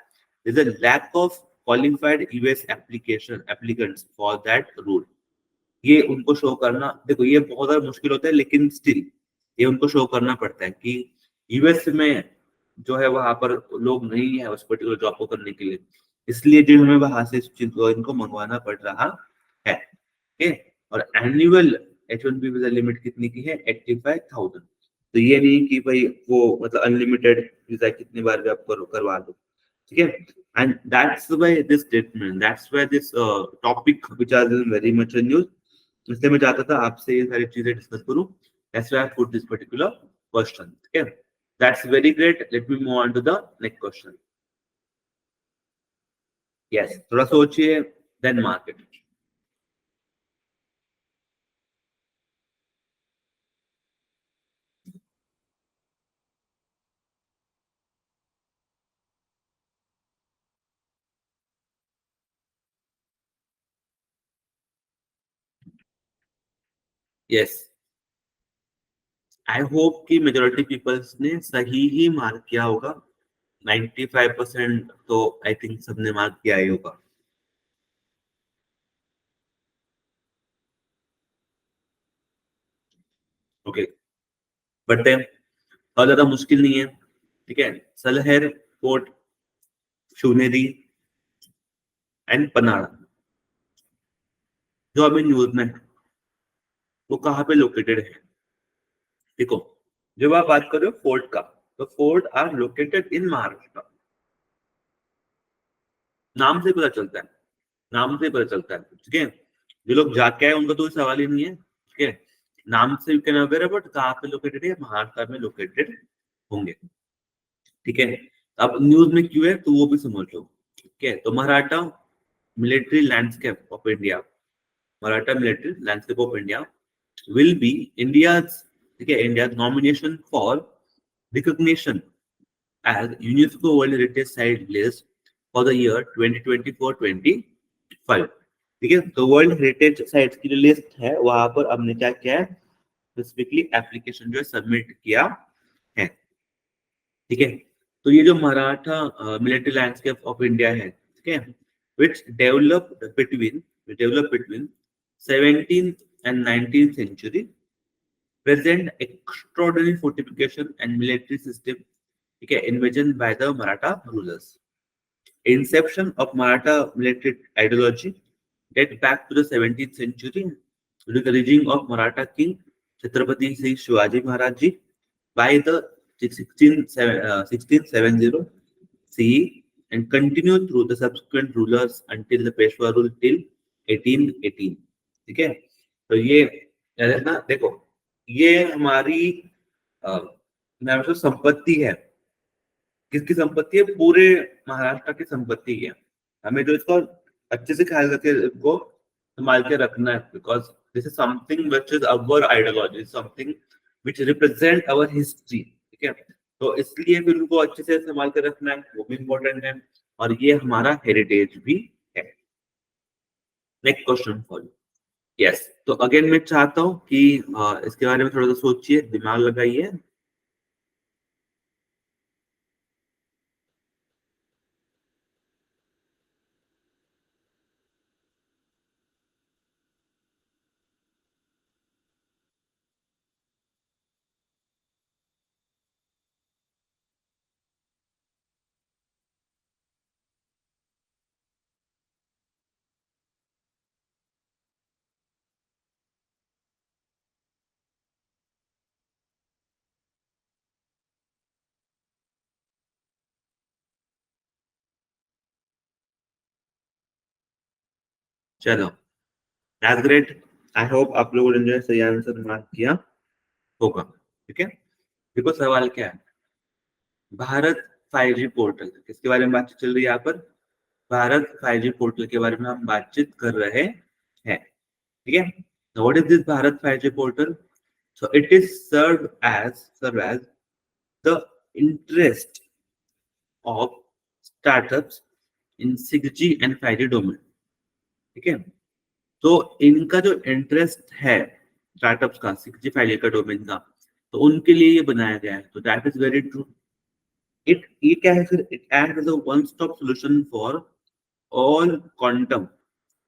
there is a lack of qualified US applicants for that role. ये उनको show करना, देखो ये बहुत ज्यादा मुश्किल होता है, लेकिन स्टिल ये उनको शो करना पड़ता है कि यूएस में जो है वहां पर लोग नहीं है उस पर्टिकुलर जॉब को करने के लिए, इसलिए जो हमें वहां से इस चीज को इनको मंगवाना पड़ रहा है, ठीक है। और एनुअल H1B वीजा लिमिट कितनी की है? 85,000। तो ये नहीं कि भाई वो मतलब अनलिमिटेड वीजा कितनी बार भी आप करवा दो, ठीक है। And that's why this statement, that's why this topic which are very much in news, इसलिए मैं चाहता था आपसे ये सारी चीजें डिस्कस करूं। That's why I put this particular question. Okay, that's very great. Let me move on to the next question. Yes, थोड़ा सोचिए, then mark it. Yes, I hope कि majority peoples ने सही ही मार्क किया होगा। 95% तो आई थिंक सबने mark किया ही होगा। ओके, बट और ज्यादा मुश्किल नहीं है, ठीक है। सलहेर फोर्ट, शिवनेरी एंड पनाड़ा जो अभी न्यूज में है, वो कहाँ पे लोकेटेड है? देखो, जब आप बात कर रहे हो फोर्ट का, तो fort are located in Maharashtra. नाम से पता चलता है, नाम से पता चलता है, ठीक है। जो लोग जाके आए उनका तो सवाल ही नहीं है, ठीक है। नाम से यू कैन अवेयर, बट कहाँ पे लोकेटेड है? महाराष्ट्र में लोकेटेड होंगे, ठीक है। अब न्यूज में क्यों है तो वो भी समझ लो, ठीक है। तो Maratha military landscape of India, Maratha military landscape of India will be India's, okay, India's nomination for recognition as UNESCO World Heritage Site list for the year 2024-25, ठीक है। तो वर्ल्ड हेरिटेज साइट्स की जो लिस्ट है वहां पर हमने क्या किया है, स्पेसिफिकली एप्लीकेशन जो है सबमिट किया है, ठीक है। तो ये जो Maratha military landscape of India है, ठीक है, which developed between 17th and 19th century, present extraordinary fortification and military system, okay, envisioned by the Maratha rulers. Inception of Maratha military ideology dates back to the 17th century with the regime of Maratha king Chhatrapati Sri Shivaji Maharaj Ji by the 1670 CE and continued through the subsequent rulers until the Peshwa rule till 1818, ठीक है। तो ये ना देखो, ये हमारी संपत्ति है। किसकी संपत्ति है? पूरे महाराष्ट्र की संपत्ति है। हमें जो इसको अच्छे से ख्याल करके इसको संभाल के रखना है, because this is something which is our ideology, something which represent our history, ठीक है। तो इसलिए फिर उनको अच्छे से संभाल कर रखना है, वो भी इम्पोर्टेंट है, और ये हमारा हेरिटेज भी है। Next question for you. Yes, तो अगेन मैं चाहता हूँ कि इसके बारे में थोड़ा सा सोचिए, दिमाग लगाइए। चलो, दैट्स ग्रेट। आई होप आप लोगों ने जो है सही आंसर मार्क किया होगा, ठीक है। देखो सवाल क्या है, भारत 5G पोर्टल किसके बारे में बातचीत चल रही है यहाँ पर? भारत 5G पोर्टल के बारे में हम बातचीत कर रहे हैं, ठीक है। What is this Bharat 5G portal? So it is serve as the interest of startups in 6G and 5G domain, ठीक है। तो इनका जो इंटरेस्ट है स्टार्टअप्स का 6G 5G का डोमेन का, तो उनके लिए ये बनाया गया है, तो that is very true. It ये क्या है फिर, it act as a one stop solution for all quantum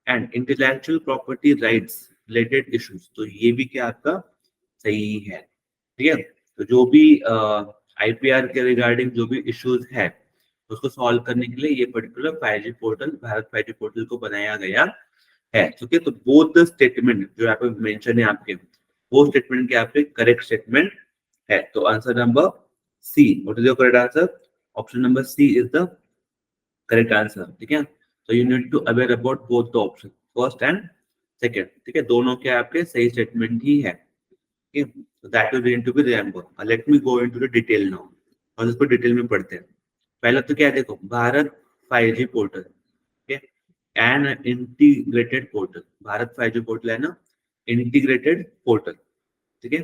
and intellectual property rights related issues. तो ये भी क्या आपका सही है, ठीक है। तो जो भी आईपीआर के रिगार्डिंग जो भी इश्यूज है, उसको सॉल्व करने के लिए ये particular 5G portal, Bharat 5G portal को बनाया गया है, ठीक है। तो बोथ द स्टेटमेंट जो यहाँ पे मेंशन है आपके, वो स्टेटमेंट के आपके करेक्ट स्टेटमेंट है। तो answer number C, what is your correct answer? Option number C is the correct answer, ठीक है। तो you need to aware about both the option, first and second, ठीक है। दोनों के आपके सही स्टेटमेंट ही है, ठीक है। That you need to be remember. Let me go into the detail now, और इसको डिटेल में पढ़ते हैं। पहला तो क्या है, देखो, भारत 5G पोर्टल, ठीक है, an integrated portal. Bharat 5G portal है ना, इंटीग्रेटेड पोर्टल, ठीक है।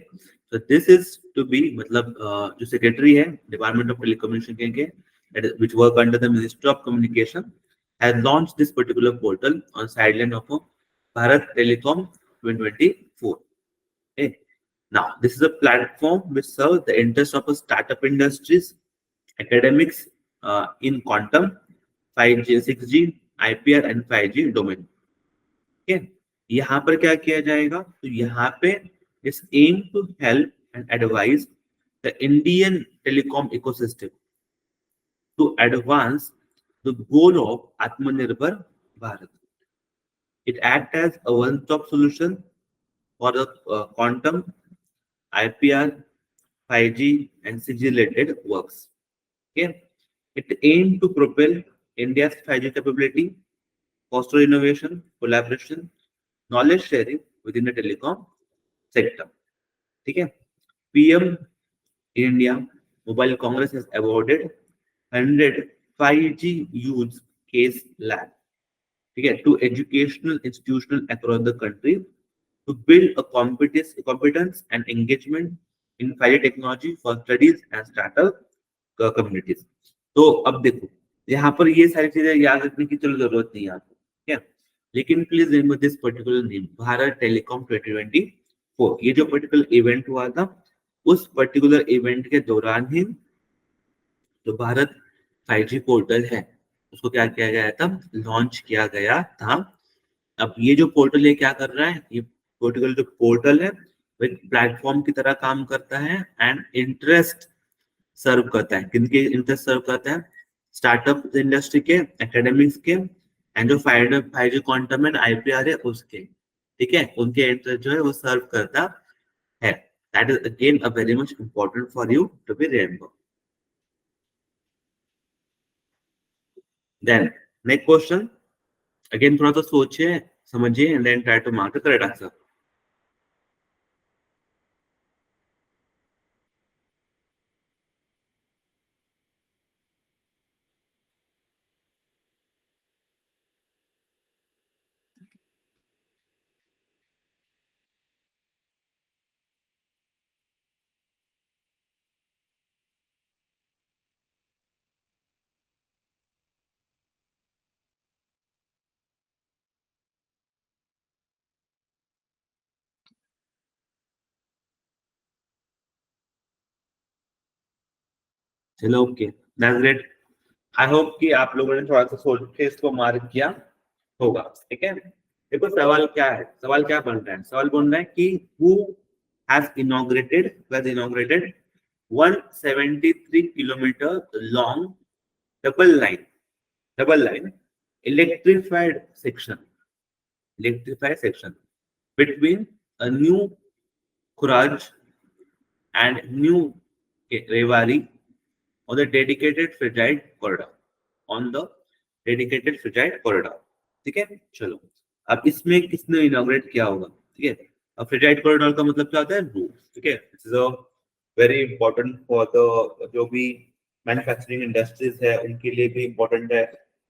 तो दिस इज टू बी, मतलब जो सेक्रेटरी है डिपार्टमेंट ऑफ टेलीकम्युनिकेशन के, which work under the Ministry of Communication, has launched this particular portal on sideline of Bharat Telecom 2024. Okay. Now, this is a platform which serves the interest of a startup industries, academics in quantum, 5G, 6G, IPR and 5G domain. ठीक है। यहाँ पर क्या किया जाएगा, तो यहाँ पे इस aim to help and advise the Indian telecom ecosystem to advance the goal of Aatmanirbhar Bharat. It act as a one stop solution for the quantum, IPR, 5G and 6G related works. Okay, it aimed to propel India's 5G capability, foster innovation, collaboration, knowledge sharing within the telecom sector. ठीक है। PM India mobile Congress has awarded 100 5G use case lab, ठीक है, to educational institutional across the country to build a competence and engagement in 5G technology for studies and startup communities. तो अब देखो, यहाँ पर ये सारी चीजें याद रखने की चलो जरूरत नहीं है आपको, ठीक है। लेकिन please remember this particular name, Bharat telecom 2024। ये जो पर्टिकुलर इवेंट हुआ था, उस पर्टिकुलर इवेंट के दौरान ही जो भारत 5G पोर्टल है, उसको क्या किया गया था, लॉन्च किया गया था। अब ये जो पोर्टल है क्या कर रहा है, ये पर्टिकुलर जो पोर्टल है वो एक प्लेटफॉर्म की तरह काम करता है एंड इंटरेस्ट सर्व करता है। किनके इंटरेस्ट सर्व करता है? स्टार्टअप इंडस्ट्री के, एकेडमिक्स के, एंड जो 5G क्वांटम एंड आईपीआर है उसके, ठीक है, उनके इंटरेस्ट जो है वो सर्व करता है। That is again a very much important for you to be remember. Then next question, again थोड़ा सा सोचिए, समझिए and then try to mark the correct answer. चलो okay, that's great. I hope कि आप लोगों ने थोड़ा सा सोच के इसको मार्क किया होगा। ठीक है, देखो सवाल क्या है, सवाल क्या बन रहा है, सवाल बन रहा है कि who has inaugurated 173 kilometre long double line electrified section between a new Khuraj and new Rewari on the dedicated fragile corridor on the dedicated fragile corridor। ठीक है, चलो अब इसमें किसने इनॉग्रेट किया होगा। ठीक है, अब फ्रेजाइल कॉरिडोर का मतलब क्या होता है, रूट। ठीक है, this is a very important for the जो भी मैन्युफैक्चरिंग इंडस्ट्रीज है उनके लिए भी इंपॉर्टेंट है,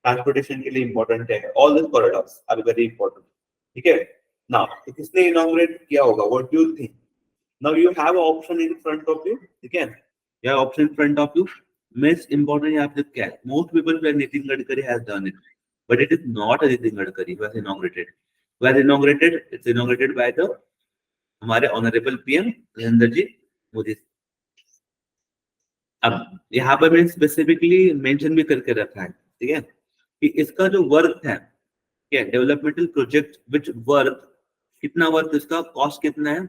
ट्रांसपोर्टेशन के लिए इंपॉर्टेंट है, all this corridors are very important. ठीक है, नाउ तो किसने इनॉग्रेट किया होगा, what do you think. Now you have option in front of you. ठीक है, यह option in front of you. Most important यहाँ पे क्या है, most people where Nitin Gadkari has done it, but it is not a Nitin Gadkari who has inaugurated. Who has inaugurated? It's inaugurated by the हमारे honourable PM Narendra जी मोदी। अब यहाँ पर मैंने specifically mention भी करके रखा है, ठीक है, कि इसका जो वर्क है, क्या डेवलपमेंटल प्रोजेक्ट विच वर्क, कितना वर्क, इसका कॉस्ट कितना है,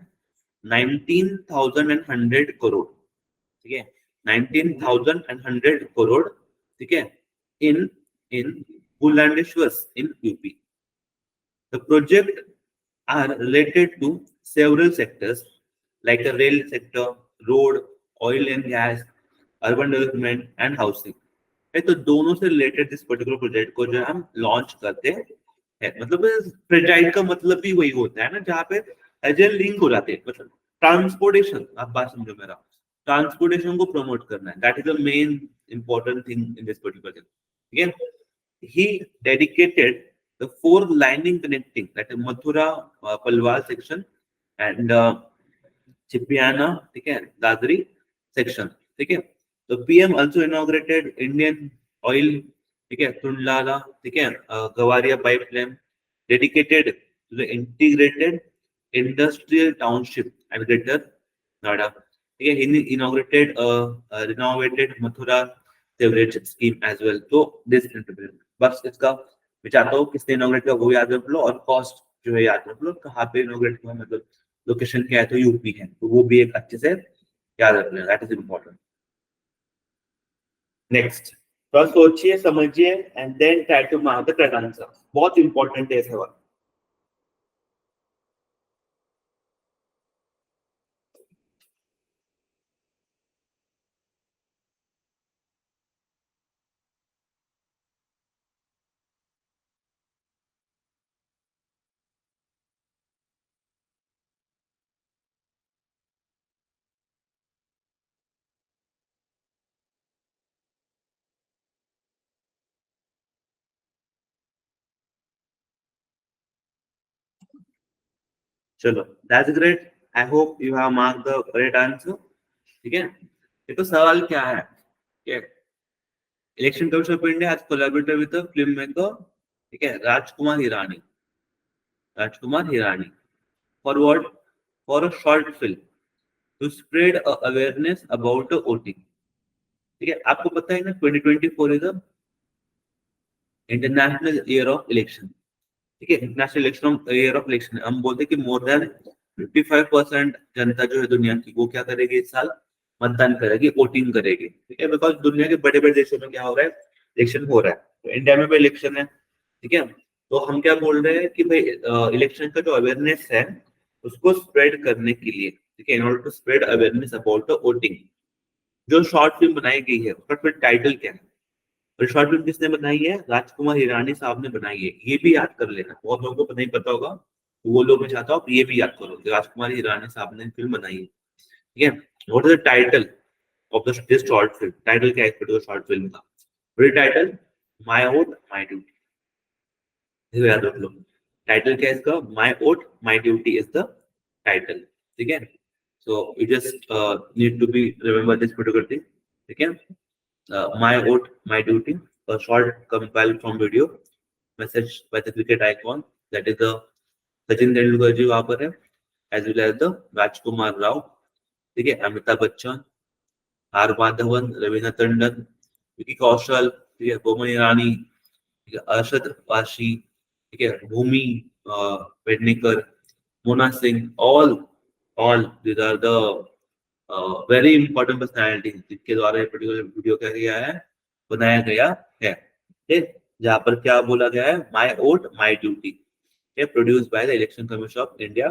19,100 करोड़। ठीक है, 19,100 करोड़। ठीक है, इन इन Bulandeshwar in UP. The project are related to several sectors like the rail sector, road, oil and gas, urban development and housing। है तो दोनों से रिलेटेड इस पर्टिकुलर प्रोजेक्ट को जो हम लॉन्च करते हैं, मतलब फ्रेजाइल का मतलब भी वही होता है ना, जहाँ पे एजेंट लिंक हो जाते हैं, मतलब ट्रांसपोर्टेशन, आप बात समझो मेरा, ट्रांसपोर्टेशन को प्रमोट करना है, that is the main important thing in this particular thing. ठीक है, he dedicated the four lining connecting, that is Mathura, Palwal section and Chipiana, ठीक है, Dadri section। ठीक है, तो PM also inaugurated Indian Oil, ठीक है, Tundlala, ठीक है, Gavaria pipeline dedicated to the integrated industrial township at Greater Noida। ठीक है, he inaugurated a renovated Mathura sewerage scheme as well। तो this बस इसका मैं चाहता हूँ किसने इनॉग्रेट किया वो याद रख लो, और कॉस्ट जो है याद रख लो, कहाँ पे इनॉग्रेट हुआ, मतलब लोकेशन क्या है, तो यूपी है, तो वो भी एक अच्छे से याद रख लेना, दैट इज इम्पोर्टेंट। नेक्स्ट, तो सोचिए समझिए and then try to mark the correct answer, बहुत इंपॉर्टेंट है सवाल। चलो that's great, I hope you have mark the correct answer. ठीक है, देखो सवाल क्या है, election commission of India has collaborated with the film maker, ठीक है, Rajkumar Hirani for what, for a short film to spread awareness about the voting. ठीक है, आपको पता है ना 2024 is international year of election. ठीक है, international election year of election, हम बोलते हैं कि मोर देन 55% जनता जो है दुनिया की, वो क्या करेगी इस साल, मतदान करेगी, वोटिंग करेगी। ठीक है, बिकॉज दुनिया के बड़े बड़े देशों में क्या हो रहा है, इलेक्शन हो रहा है, तो इंडिया में भी इलेक्शन है। ठीक है, तो हम क्या बोल रहे हैं कि भाई इलेक्शन का जो अवेयरनेस है उसको स्प्रेड करने के लिए, ठीक है, in order to spread awareness about the voting, जो शॉर्ट फिल्म बनाई गई है उसका फिर टाइटल क्या है, और शॉर्ट फिल्म किसने बनाई है, राजकुमार हिरानी साहब ने बनाई है, ये भी याद कर लेना, बहुत लोगों को नहीं पता होगा, तो वो लोग मैं चाहता हूँ ये भी याद करो कि राजकुमार हिरानी साहब ने फिल्म बनाई है। ठीक है, what is the title of this short film, title क्या है शॉर्ट फिल्म का, title my vote my duty, याद रख लो, टाइटल क्या है इसका, my vote my duty is the title. ठीक है, so you just need to be remember this particular thing. ठीक है, my vote my duty, a short compiled from video message by the cricket icon, that is the Sachin Tendulkar ji वहां पर है, as well as the Rajkumar Rao, ठीक है, Amitabh Bachchan, are Madhavan, Raveena Tandon, Vicky Kaushal, ठीक है, बोमन ईरानी, ठीक है, अरशद वाशी, ठीक है, Bhumi Pednekar, Mona Singh, all these are the very important personality जिनके द्वारा ये पर्टिकुलर वीडियो क्या गया है, बनाया गया है। ठीक, जहाँ पर क्या बोला गया है, माई vote my duty, produce by the election commission of India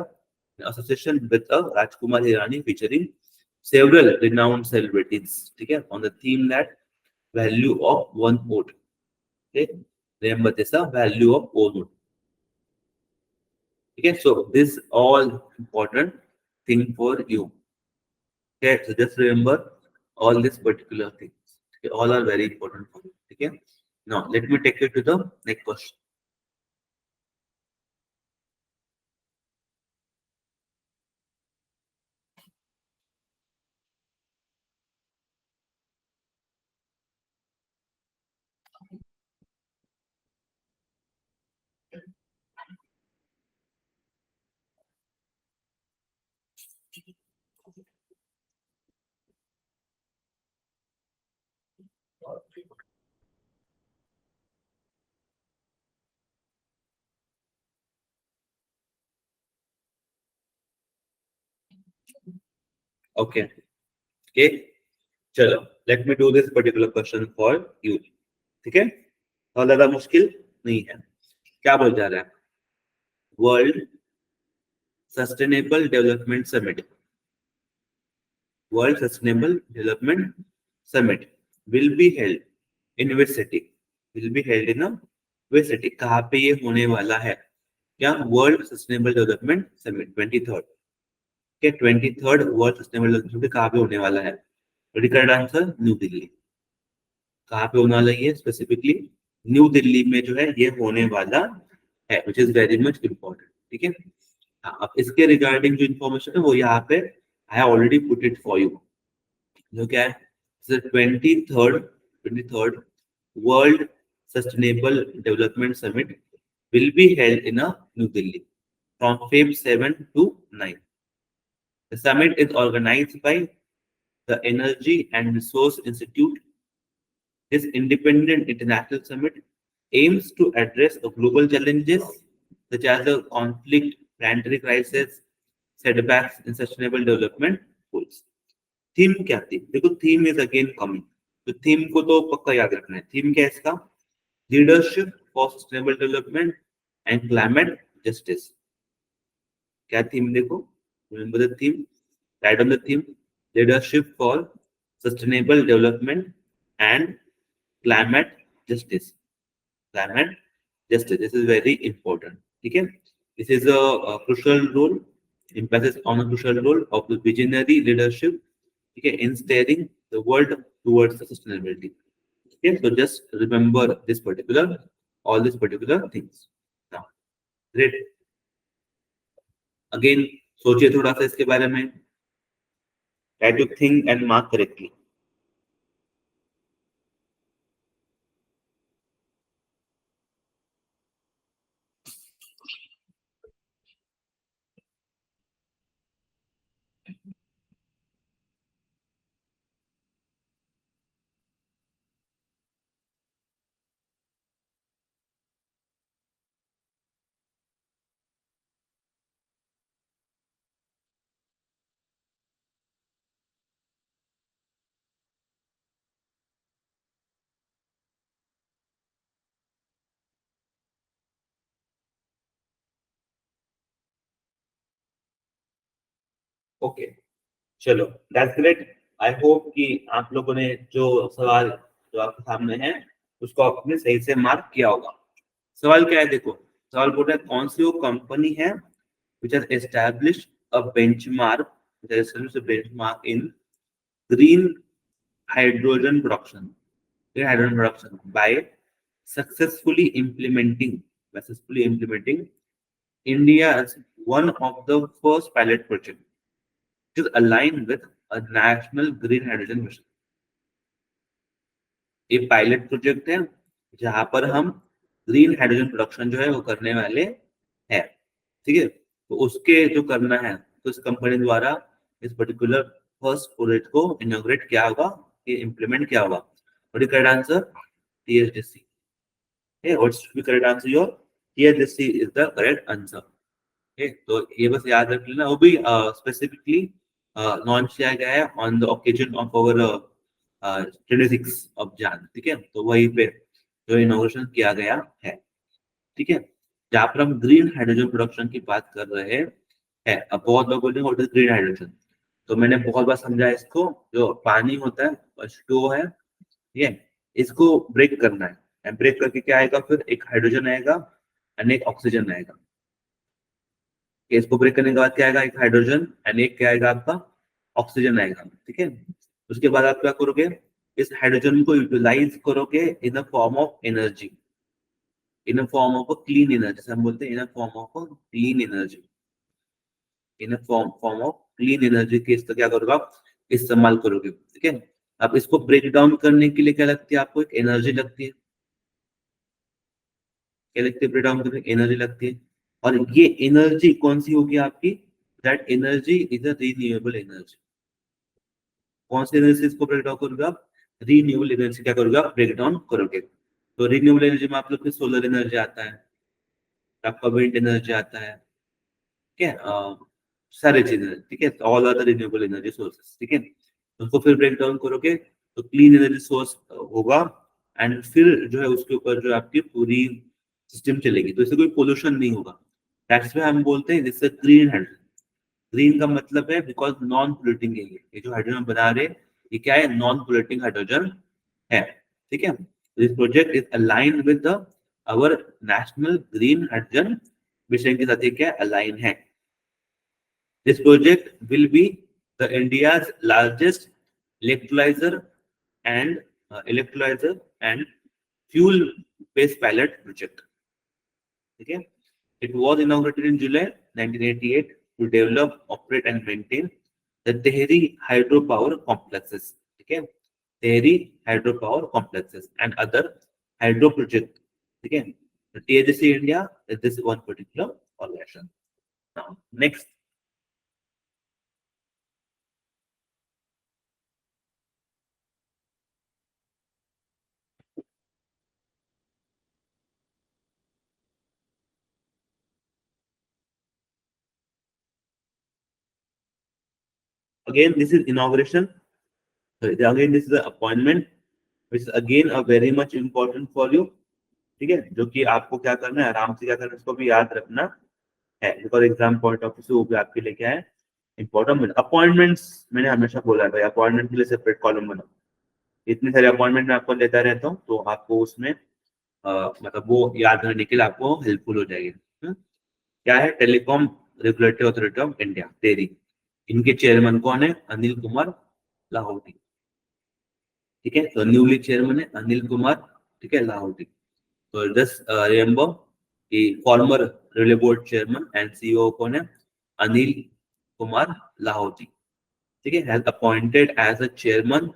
association with Rajkumar Hirani featuring several renowned celebrities, ठीक है, on the theme that value of one vote. Okay, remember this, value of one vote. Okay, so this all important thing for you. Okay, so just remember all these particular things. Okay, all are very important for you. Okay, now let me take you to the next question. Okay, okay, चलो let me do this particular question for you. ठीक है, और ज्यादा मुश्किल नहीं है। क्या बोल जा रहा है, world sustainable development summit, world sustainable development summit will be held in which city, will be held in which city, कहाँ पे ये होने वाला है, क्या, world sustainable development summit 23rd, क्या 23rd world sustainable development summit कहाँ पे होने वाला है, करेक्ट आंसर न्यू दिल्ली। कहाँ पे होने वाला ये स्पेसिफिकली, न्यू दिल्ली में जो है ये होने वाला है, which is very much important. ठीक है, हाँ, अब इसके रिगार्डिंग जो इन्फॉर्मेशन है वो यहाँ पे I have already put it for you, जो क्या है, 23rd world sustainable development summit will be held in New Delhi from Feb 7 to 9. The summit is organized by the Energy and Resource Institute. This independent international summit aims to address the global challenges such as the conflict, planetary crisis, setbacks in sustainable development goals. Theme क्या थी, देखो theme is again coming, तो theme को तो पक्का याद रखना है। थीम क्या है इसका, leadership for sustainable development and climate justice. क्या थीम, देखो remember the theme, right on the theme, leadership for sustainable development and climate justice, climate justice, this is very important. ठीक है, this is a crucial role, emphasis on a crucial role of the visionary leadership, okay, in steering the world towards the sustainability. Okay, so just remember this particular, all these particular things. Now, great. Again, सोचिए थोड़ा सा इसके बारे में, try to think and mark correctly. Okay, चलो, that's great. I hope कि आप लोगों ने जो सवाल जो आपके सामने है उसको आपने सही से मार्क किया होगा। सवाल क्या है, देखो सवाल बोल रहा है कौन सी वो कंपनी है which has established a benchmark, which has established a benchmark in green hydrogen production, green hydrogen production by successfully implementing, India as one of the first pilot project which is aligned with a national green hydrogen mission. ये pilot project है जहां पर हम green hydrogen production जो है वो करने वाले हैं। ठीक है, तो उसके जो करना है, तो इस कंपनी द्वारा इस पर्टिकुलर फर्स्ट प्रोजेक्ट को इनॉग्रेट किया होगा, कि इम्प्लीमेंट किया होगा? What is correct answer? THDC. Okay, what's the correct answer? Your THDC is the correct answer. Okay, तो ये बस याद रख लेना, वो भी स्पेसिफिकली लॉन्च किया गया है on the occasion of our 26 of जान, ठीक है? तो वहीं पे जो इनोवेशन किया गया है, ठीक है? जहाँ पर हम ग्रीन हाइड्रोजन प्रोडक्शन की बात कर रहे हैं, अब बहुत लोग बोलते हैं व्हाट इज ग्रीन हाइड्रोजन, तो मैंने बहुत बार समझा इसको, जो पानी होता है H2O है, ठीक है, इसको ब्रेक करना है, एंड ब्रेक करके क्या आएगा, फिर एक हाइड्रोजन आएगा एंड एक ऑक्सीजन आएगा। इसको ब्रेक करने के बाद क्या आएगा, एक हाइड्रोजन एंड एक क्या आएगा आपका, ऑक्सीजन आएगा, ठीक है? उसके बाद आप क्या करोगे, इस हाइड्रोजन को यूटिलाइज करोगे in the form of energy, in the form of a clean energy, जैसे हम बोलते हैं in the form of a clean energy, in form of clean energy के इसका क्या करोगे आप, इस्तेमाल करोगे, ठीक है? अब इसको ब्रेक डाउन करने के लिए क्या लगती है आपको, एक एनर्जी लगती है, क्या लगती है ब्रेक डाउन करने, एनर्जी लगती है, और ये एनर्जी कौन सी होगी आपकी, that energy is a renewable energy. कौन सी एनर्जी इसको ब्रेक डाउन करोगे आप, रीन्यूएबल एनर्जी क्या करोगे आप, ब्रेक डाउन करोगे। तो रीन्यूएबल एनर्जी में आप लोग के सोलर एनर्जी आता है, आपका विंड एनर्जी आता है, ठीक है, सारे चीजें, ठीक है, all are the renewable energy sources, ठीक है? उसको फिर ब्रेक डाउन करोगे तो क्लीन एनर्जी सोर्स होगा, एंड फिर जो है उसके ऊपर जो आपकी पूरी सिस्टम चलेगी, तो इससे कोई पोल्यूशन नहीं होगा। दैट्स व्हाई हम बोलते हैं this is green hydrogen. Green का मतलब है बिकॉज नॉन पोल्यूटिंग है, ये जो हाइड्रोजन बना रहे हैं ये क्या है, नॉन पोल्यूटिंग हाइड्रोजन है, ठीक है? This project is aligned with our national green hydrogen mission के साथ ये क्या अलाइन है। This project will be the India's largest electrolyzer and fuel-based pilot project. Okay, it was inaugurated in July 1988 to develop, operate, and maintain the Tehri hydropower complexes. Okay, Tehri hydropower complexes and other hydro projects. Okay, the THC India is this one particular organization. Now, next. Again, this is inauguration. Again, this is the appointment, which is again a very much important for you. ठीक है, जो कि आपको क्या करना है, आराम से क्या करना है, इसको भी याद रखना है, because exam point of view से वो भी आपके लिए क्या है, इंपॉर्टेंट। अपॉइंटमेंट्स मैंने हमेशा बोला है भाई, अपॉइंटमेंट के लिए सेपरेट कॉलम बनाओ। इतने सारे अपॉइंटमेंट मैं आपको लेता रहता हूँ, तो आपको उसमें मतलब वो याद रहने के लिए आपको हेल्पफुल हो जाएगी। क्या है, telecom regulatory authority of India, टेरी, इनके चेयरमैन कौन है, अनिल कुमार लाहौटी, ठीक है? तो न्यूली चेयरमैन है अनिल कुमार, ठीक है, लाहौटी। तो जस्ट रिमेंबर कि former railway board chairman and CEO कौन है, अनिल कुमार लाहौटी, ठीक है, has appointed as a chairman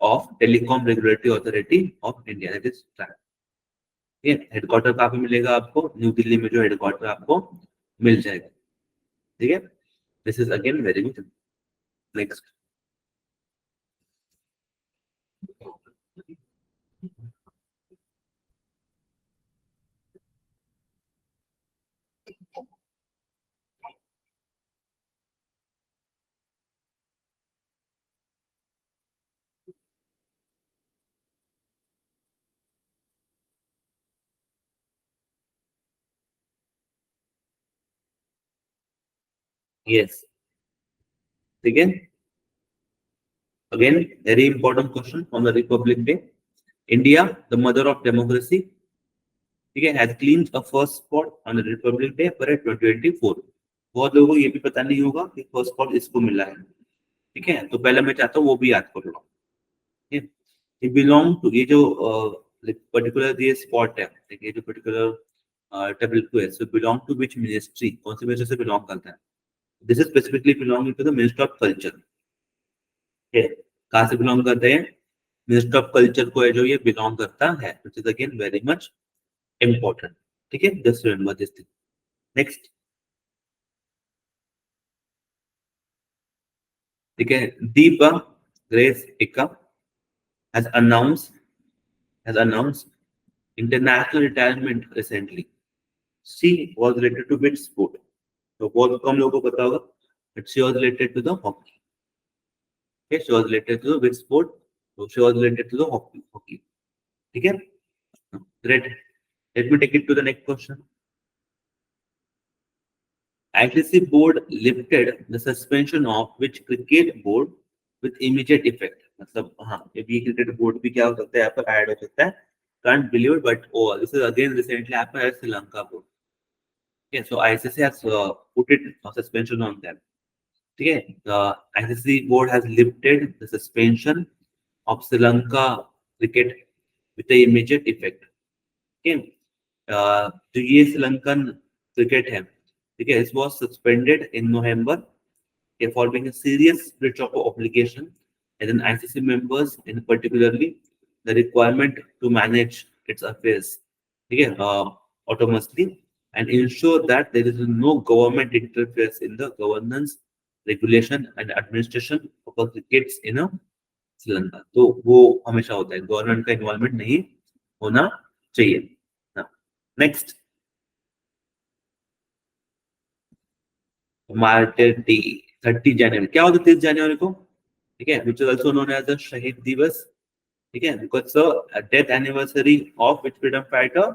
of telecom regulatory authority of India, that is track. ठीक है, हेडक्वार्टर कहाँ पे मिलेगा आपको, न्यू दिल्ली में जो हेडक्वार्टर आपको मिल जाएगा, ठीक है? This is again very good. Next. Yes, ठीक है, again very important question on the Republic day. India the mother of democracy, ठीक है, has cleaned a first spot on the Republic day parade 2024। बहुत लोगों को ये भी पता नहीं होगा कि फर्स्ट स्पॉट इसको मिला है, ठीक है? तो पहले मैं चाहता हूँ वो भी याद कर लो, ठीक है? ये बिलोंग टू, ये जो पर्टिकुलर ये स्पॉट है, ठीक है, जो पर्टिकुलर टेबल टू है, so belong to which ministry, कौन सी मिनिस्ट्री से बिलोंग करता है? This is specifically belonging to the minister of culture, ठीक है? कहाँ से बिलोंग करते हैं, मिनिस्टर ऑफ कल्चर को है जो ये बिलोंग करता है, which is again very much important, ठीक है? Just remember this thing. Next. ठीक है, Deepa grace Ekka has announced international retirement recently. She was related to which sport? तो बहुत कम लोगों को पता होगा, but she was related to the hockey. Okay, she was related to the which sport? So she was related to the hockey. ठीक है? Great. Let me take it to the next question. ICC board lifted the suspension of which cricket board with immediate effect. मतलब हाँ, ये cricket board भी क्या हो सकता है, यहाँ पर add हो सकता है. Can't believe it, but oh, this is again recently happened at Sri Lanka board. Okay, so ICC has put it suspension on them. Okay, the ICC board has lifted the suspension of Sri Lanka cricket with the immediate effect. Okay, तो ये Sri Lankan cricket है, ठीक है, it was suspended in November, okay, for being a serious breach of obligation as an ICC members, in particularly the requirement to manage its affairs, ठीक है, autonomously and ensure that there is no government interference in the governance, regulation and administration of the crickets in Sri Lanka. तो वो हमेशा होता है, government का involvement नहीं होना चाहिए. नेक्स्ट, मार्टिन डे 30 जनवरी. क्या होता है 30 जनवरी को? ठीक है, which is also known as the शहीद दिवस. ठीक है, because death anniversary of which freedom fighter?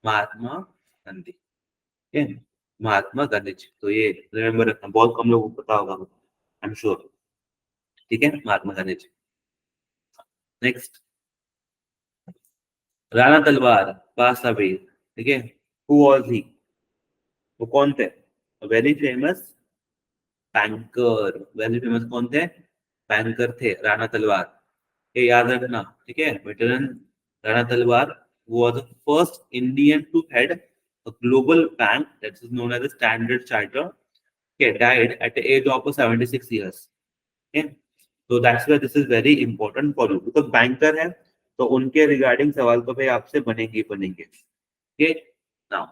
Mahatma Gandhi. ठीक है, महात्मा गांधी जी. तो ये रिमेम्बर रखना, बहुत कम लोगों को पता होगा, आई एम श्योर. ठीक है, महात्मा गांधी जी. नेक्स्ट, राणा तलवार पास अवे. ठीक है, हु वाज ही? वो कौन थे? Very famous banker. Very famous कौन थे? बैंकर थे राणा तलवार. ये याद रखना. ठीक है, वेटरन राणा तलवार was the first Indian to head a global bank that is known as the Standard Chartered. Okay, died at the age of 76 years. Okay, so that's why this is very important for you, because banker है तो उनके regarding सवाल तो भाई आपसे बनेंगे. Okay, now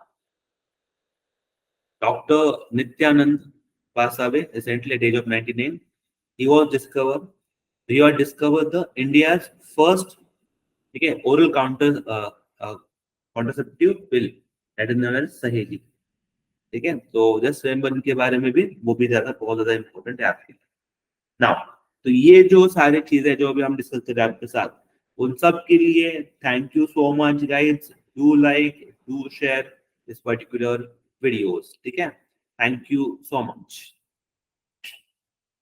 Dr. Nityanand passed away recently at the age of 99. He discovered the India's first, okay, oral contraceptive pill that is known as सहेली. ठीक है, तो जस्ट रिमेम्बर के बारे में भी, वो भी बहुत ज्यादा इंपॉर्टेंट है आपके लिए. नाउ, तो ये जो सारी चीजें जो अभी हम डिस्कस कर रहे हैं आपके साथ, उन सब के लिए thank you so much guys. Do like, do share this particular videos. ठीक है, थैंक यू सो मच.